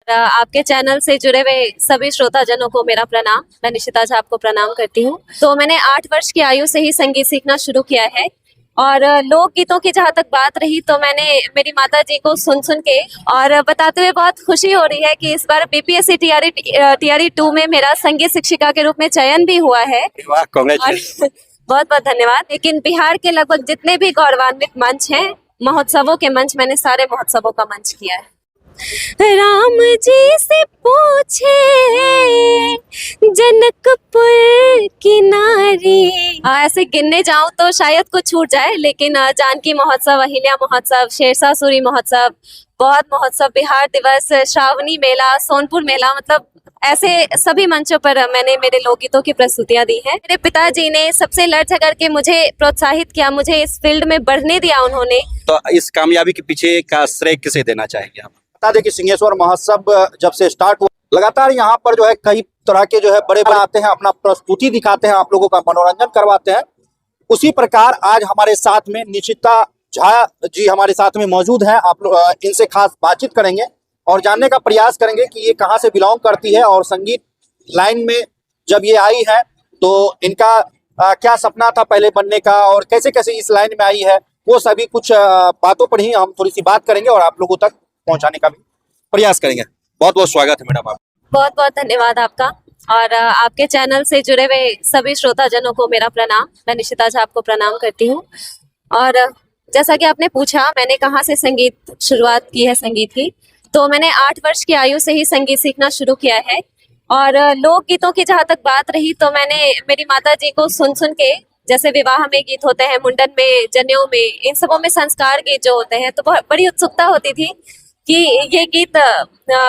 आपके चैनल से जुड़े हुए सभी श्रोताजनों को मेरा प्रणाम। मैं निशिता झा आपको प्रणाम करती हूँ। तो मैंने 8 वर्ष की आयु से ही संगीत सीखना शुरू किया है और लोक गीतों की जहाँ तक बात रही तो मैंने मेरी माता जी को सुन सुन के और बताते हुए बहुत खुशी हो रही है कि इस बार बीपीएससी टीआरई 2 में मेरा संगीत शिक्षिका के रूप में चयन भी हुआ है। कांग्रेचुलेशन। बहुत बहुत धन्यवाद। लेकिन बिहार के लगभग जितने भी गौरवान्वित मंच हैं, महोत्सवों के मंच, मैंने सारे महोत्सवों का मंच किया है। राम जी से पूछे जनकपुर की नारी। ऐसे गिनने जाऊं तो शायद कुछ छूट जाए, लेकिन जानकी महोत्सव, अहिल्या महोत्सव, शेरशाह सूरी महोत्सव, बहुत महोत्सव, बिहार दिवस, श्रावणी मेला, सोनपुर मेला, मतलब ऐसे सभी मंचों पर मैंने मेरे लोकगीतों की प्रस्तुतियां दी हैं। मेरे पिताजी ने सबसे लड़ झगड़ के मुझे प्रोत्साहित किया, मुझे इस फील्ड में बढ़ने दिया उन्होंने। तो इस कामयाबी के पीछे का श्रेय किसे देना चाहेंगे आप? बता दें कि सिंहेश्वर महोत्सव जब से स्टार्ट हुआ, लगातार यहाँ पर जो है कई तरह के जो है बड़े आते हैं, अपना प्रस्तुति दिखाते हैं, आप लोगों का मनोरंजन करवाते हैं। उसी प्रकार आज हमारे साथ में निशिता झा जी हमारे साथ में मौजूद हैं। आप लोग इनसे खास बातचीत करेंगे और जानने का प्रयास करेंगे कि ये कहाँ से बिलोंग करती है और संगीत लाइन में जब ये आई है तो इनका क्या सपना था पहले बनने का और कैसे कैसे इस लाइन में आई है, वो सभी कुछ बातों पर ही हम थोड़ी सी बात करेंगे और आप लोगों तक पहुंचाने का भी प्रयास करेंगे। बहुत बहुत स्वागत है मैडम आप। बहुत बहुत धन्यवाद आपका। और आपके चैनल से जुड़े हुए सभी श्रोताजनों को मेरा प्रणाम। मैं निशिता झा आपको प्रणाम करती हूँ। और जैसा कि आपने पूछा मैंने कहाँ से संगीत शुरुआत की है संगीत की, तो मैंने 8 वर्ष की आयु से ही संगीत सीखना शुरू किया है। और लोक गीतों की जहाँ तक बात रही तो मैंने मेरी माता जी को सुन सुन के, जैसे विवाह में गीत होते हैं, मुंडन में, जनेऊ में, इन सबों में संस्कार गीत जो होते हैं, तो बहुत बड़ी उत्सुकता होती थी कि ये गीत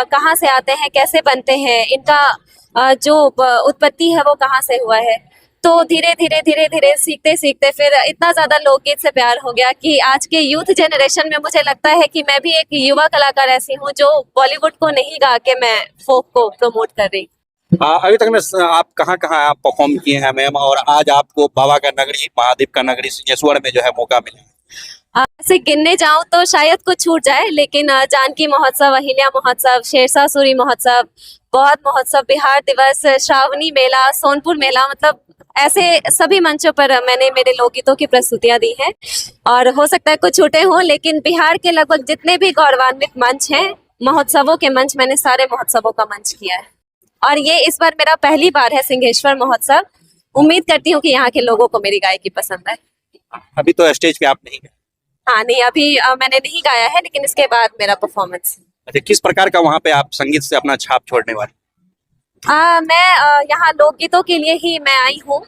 कहाँ से आते हैं, कैसे बनते हैं, इनका जो उत्पत्ति है वो कहाँ से हुआ है। तो धीरे धीरे सीखते सीखते फिर इतना ज्यादा लोकगीत से प्यार हो गया कि आज के यूथ जनरेशन में मुझे लगता है कि मैं भी एक युवा कलाकार ऐसी हूँ जो बॉलीवुड को नहीं गा के मैं फोक को प्रमोट कर रही। अभी तक में आप कहाँ आप परफॉर्म किए हैं मैम, और आज आपको बाबा का नगरी, महादेव का नगरी सिंहेश्वर में जो है मौका मिला? ऐसे गिनने जाऊं तो शायद कुछ छूट जाए, लेकिन जानकी महोत्सव, अहिल्या महोत्सव, शेरशाह सूरी महोत्सव, बहुत महोत्सव, बिहार दिवस, श्रावणी मेला, सोनपुर मेला, मतलब ऐसे सभी मंचों पर मैंने मेरे लोकगीतों की प्रस्तुतियां दी हैं। और हो सकता है कुछ छूटे हों, लेकिन बिहार के लगभग जितने भी गौरवान्वित मंच हैं, महोत्सवों के मंच, मैंने सारे महोत्सवों का मंच किया है। और ये इस बार मेरा पहली बार है सिंहेश्वर महोत्सव। उम्मीद करती हूँ कि यहाँ के लोगों को मेरी गायकी पसंद है। अभी तो स्टेज पे आप नहीं गए? हाँ नहीं, अभी मैंने नहीं गाया है, लेकिन इसके बाद मेरा परफॉर्मेंस। अच्छा, किस प्रकार का वहाँ पे आप संगीत से अपना छाप छोड़ने वाले? मैं यहाँ लोकगीतों के लिए ही मैं आई हूँ।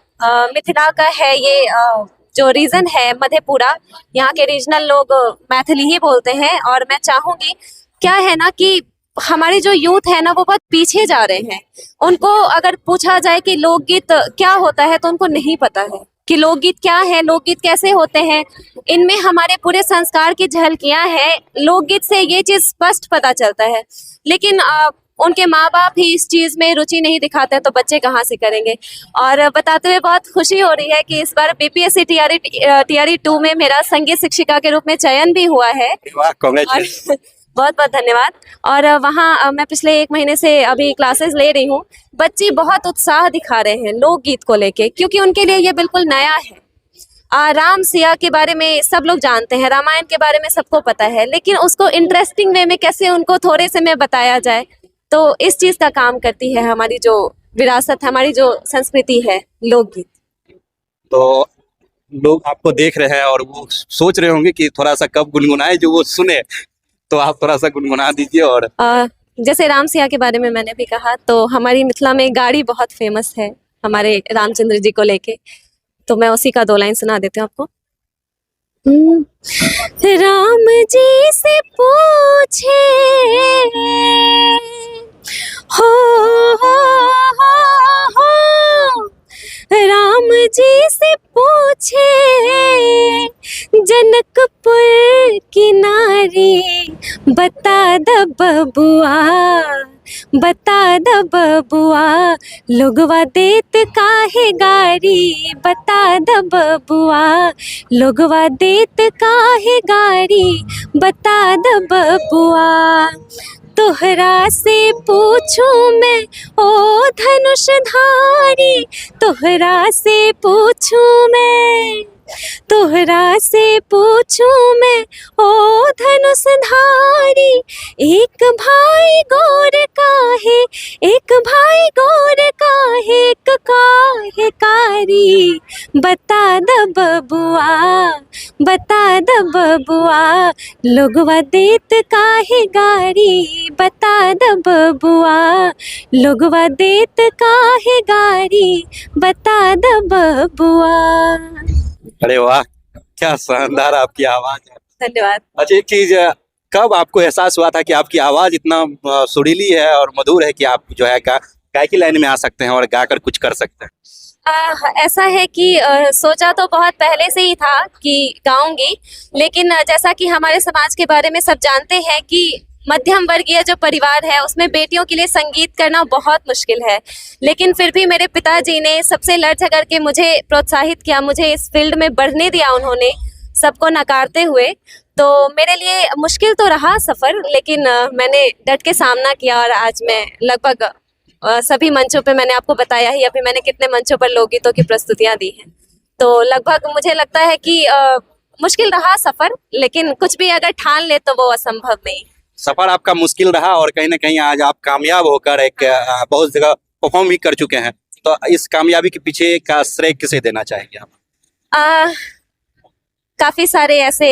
मिथिला का है ये जो रीजन है, मधेपुरा, यहाँ के रीजनल लोग मैथिली ही बोलते हैं। और मैं चाहूंगी, क्या है ना कि हमारे जो यूथ है ना वो बहुत पीछे जा रहे हैं। उनको अगर पूछा जाए कि लोकगीत क्या होता है तो उनको नहीं पता है कि लोकगीत क्या है, लोकगीत कैसे होते हैं। इनमें हमारे पूरे संस्कार की झलकियां हैं। लोकगीत से ये चीज स्पष्ट पता चलता है, लेकिन उनके माँ बाप ही इस चीज में रुचि नहीं दिखाते तो बच्चे कहाँ से करेंगे। और बताते हुए बहुत खुशी हो रही है कि इस बार बीपीएससी टीआरई 2 में मेरा संगीत शिक्षिका के रूप में चयन भी हुआ है। कांग्रेचुलेशन। बहुत बहुत धन्यवाद। और वहाँ मैं पिछले 1 महीने से अभी क्लासेस ले रही हूँ। बच्चे बहुत उत्साह दिखा रहे हैं लोकगीत को लेके, क्योंकि उनके लिए ये बिल्कुल नया है। राम सिया के बारे में सब लोग जानते हैं, रामायण के बारे में सबको पता है, लेकिन उसको इंटरेस्टिंग वे में कैसे उनको थोड़े से में बताया जाए, तो इस चीज का काम करती है हमारी जो विरासत, हमारी जो संस्कृति है, लोकगीत। तो लोग आपको देख रहे हैं और वो सोच रहे होंगे कि थोड़ा सा कब गुनगुनाए जो वो सुने, तो आप थोड़ा सा गुनगुना दीजिए। और जैसे राम सिया के बारे में मैंने भी कहा, तो हमारी मिथिला में गाड़ी बहुत फेमस है हमारे रामचंद्र जी को लेके, तो मैं उसी का 2 लाइन सुना देती हूँ आपको। राम जी से पूछे हो, राम जी से पूछे जनकपुर की नारी, बता द बबुआ, बता द बबुआ, लोगवा देत काहे गारी, बता द बबुआ, लोगवा देत काहे गारी, बता द बबुआ। तोहरा से पूछूं मैं ओ धनुषधारी, तोहरा से पूछूं मैं, तोहरा से पूछूं मैं ओ धनुषधारी। एक भाई गोर का है, एक भाई गोर का है, एक काहे कारी। बता द बबुआ, बता द बबुआ, लोगवा देत काहे गारी। बता द बबुआ, लोगवा देत काहे गारी। बता द बबुआ। अरे वाह, क्या शानदार आपकी आवाज है। धन्यवाद। अच्छा, एक चीज, कब आपको एहसास हुआ था कि आपकी आवाज इतना सुरीली है और मधुर है कि आप जो है गायकी लाइन में आ सकते हैं और गाकर कुछ कर सकते हैं? ऐसा है कि सोचा तो बहुत पहले से ही था कि गाऊंगी, लेकिन जैसा कि हमारे समाज के बारे में सब जानते हैं कि मध्यम वर्गीय जो परिवार है उसमें बेटियों के लिए संगीत करना बहुत मुश्किल है। लेकिन फिर भी मेरे पिताजी ने सबसे लड़ झगड़ के मुझे प्रोत्साहित किया, मुझे इस फील्ड में बढ़ने दिया उन्होंने, सबको नकारते हुए। तो मेरे लिए मुश्किल तो रहा सफ़र, लेकिन मैंने डट के सामना किया और आज मैं लगभग सभी मंचों पे, मैंने आपको बताया ही अभी मैंने कितने मंचों पर लोकगीतों की प्रस्तुतियां दी हैं। तो लगभग मुझे लगता है कि मुश्किल रहा सफ़र, लेकिन कुछ भी अगर ठान ले तो वो असंभव नहीं। सफर आपका मुश्किल रहा और कहीं ना कहीं आज आप कामयाब होकर एक बहुत जगह परफॉर्म भी कर चुके हैं। तो इस कामयाबी के पीछे का श्रेय किसे देना चाहेंगे आप? काफ़ी सारे ऐसे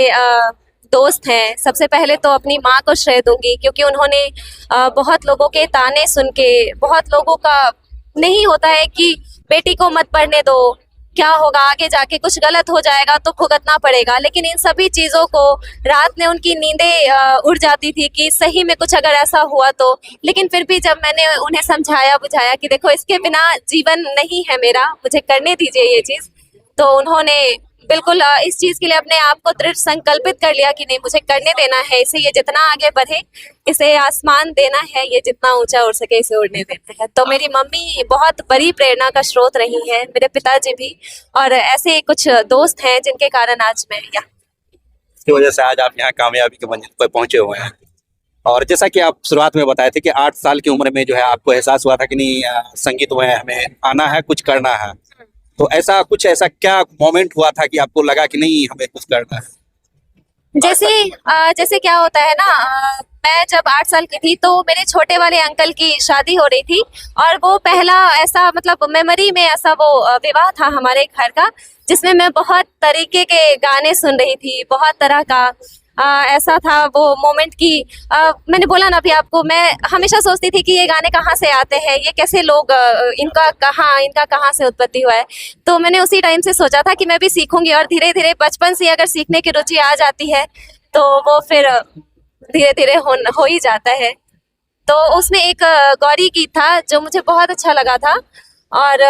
दोस्त हैं। सबसे पहले तो अपनी माँ को श्रेय दूंगी, क्योंकि उन्होंने बहुत लोगों के ताने सुन के, बहुत लोगों का नहीं होता है कि बेटी को मत पढ़ने दो, क्या होगा आगे जाके, कुछ गलत हो जाएगा तो भुगतना पड़ेगा। लेकिन इन सभी चीज़ों को रात में उनकी नींदें उड़ जाती थी कि सही में कुछ अगर ऐसा हुआ तो। लेकिन फिर भी जब मैंने उन्हें समझाया बुझाया कि देखो इसके बिना जीवन नहीं है मेरा, मुझे करने दीजिए ये चीज़, तो उन्होंने बिल्कुल इस चीज़ के लिए अपने आप को दृढ़ संकल्पित कर लिया कि नहीं, मुझे करने देना है इसे, ये जितना आगे बढ़े, इसे आसमान देना है, ये जितना ऊंचा उड़ सके इसे उड़ने देना है। तो मेरी मम्मी बहुत बड़ी प्रेरणा का स्रोत रही है, मेरे पिताजी भी, और ऐसे कुछ दोस्त हैं जिनके कारण आज मैं यहाँ, इसकी वजह से आज आप यहाँ कामयाबी के मंजिल पर पहुंचे हुए हैं। और जैसा कि आप शुरुआत में बताए थे कि 8 साल की उम्र में जो है आपको एहसास हुआ था कि नहीं, संगीत में हमें आना है, कुछ करना है। तो ऐसा क्या मोमेंट हुआ था कि आपको लगा कि नहीं हमें कुछ करना है? जैसे क्या होता है ना, मैं जब 8 साल की थी तो मेरे छोटे वाले अंकल की शादी हो रही थी, और वो पहला ऐसा मतलब मेमोरी में ऐसा वो विवाह था हमारे घर का, जिसमें मैं बहुत तरीके के गाने सुन रही थी, बहुत तरह का ऐसा था वो मोमेंट की मैंने बोला ना अभी आपको, मैं हमेशा सोचती थी कि ये गाने कहाँ से आते हैं, ये कैसे लोग इनका कहाँ से उत्पत्ति हुआ है। तो मैंने उसी टाइम से सोचा था कि मैं भी सीखूंगी, और धीरे धीरे बचपन से अगर सीखने की रुचि आ जाती है तो वो फिर धीरे धीरे हो ही जाता है। तो उसमें एक गौरी गीत था जो मुझे बहुत अच्छा लगा था, और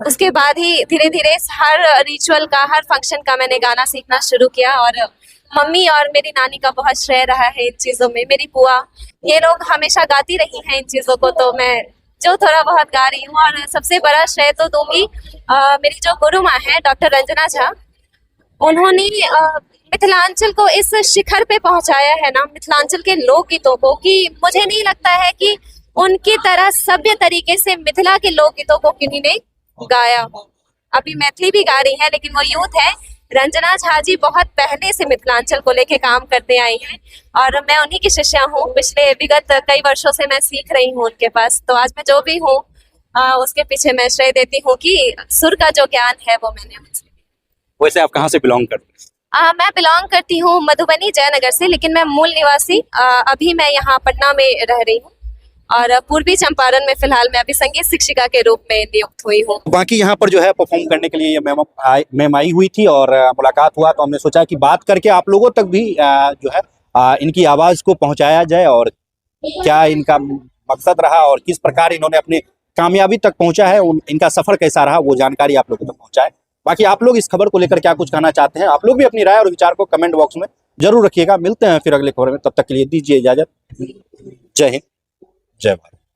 उसके बाद ही धीरे धीरे हर रिचुअल का, हर फंक्शन का मैंने गाना सीखना शुरू किया। और मम्मी और मेरी नानी का बहुत श्रेय रहा है इन चीज़ों में, मेरी बुआ, ये लोग हमेशा गाती रही हैं इन चीज़ों को, तो मैं जो थोड़ा बहुत गा रही हूँ। और सबसे बड़ा श्रेय तो दूंगी मेरी जो गुरु माँ है डॉक्टर रंजना झा, उन्होंने मिथिलांचल को इस शिखर पे पहुंचाया है ना, मिथिलांचल के लोकगीतों को, कि मुझे नहीं लगता है कि उनकी तरह सभ्य तरीके से मिथिला के लोकगीतों को किन्हीं ने गाया हो। अभी मैथिली भी गा रही है, लेकिन वो यूथ है। रंजना झा जी बहुत पहले से मिथिलांचल को लेके काम करते आई हैं, और मैं उन्हीं की शिष्या हूँ। पिछले विगत कई वर्षों से मैं सीख रही हूँ उनके पास। तो आज मैं जो भी हूँ उसके पीछे मैं श्रेय देती हूँ कि सुर का जो ज्ञान है वो मैंने उनसे। वैसे आप कहाँ से बिलोंग करते हैं? मैं बिलोंग करती हूँ मधुबनी जयनगर से, लेकिन मैं मूल निवासी अभी मैं यहाँ पटना में रह रही हूँ, और पूर्वी चंपारण में फिलहाल मैं अभी संगीत शिक्षिका के रूप में नियुक्त हुई हूँ। बाकी यहाँ पर जो है परफॉर्म करने के लिए ये मैम आई हुई थी और मुलाकात हुआ, तो हमने सोचा कि बात करके आप लोगों तक भी जो है इनकी आवाज़ को पहुँचाया जाए, और क्या इनका मकसद रहा और किस प्रकार इन्होंने अपने कामयाबी तक पहुँचा है, इनका सफ़र कैसा रहा, वो जानकारी आप लोगों तक पहुँचाए। बाकी आप लोग इस खबर को लेकर क्या कुछ कहना चाहते हैं, आप लोग भी अपनी राय और विचार को कमेंट बॉक्स में जरूर रखिएगा। मिलते हैं फिर अगले खबर में, तब तक के लिए दीजिए इजाज़त। जय हिंद, जय भारत।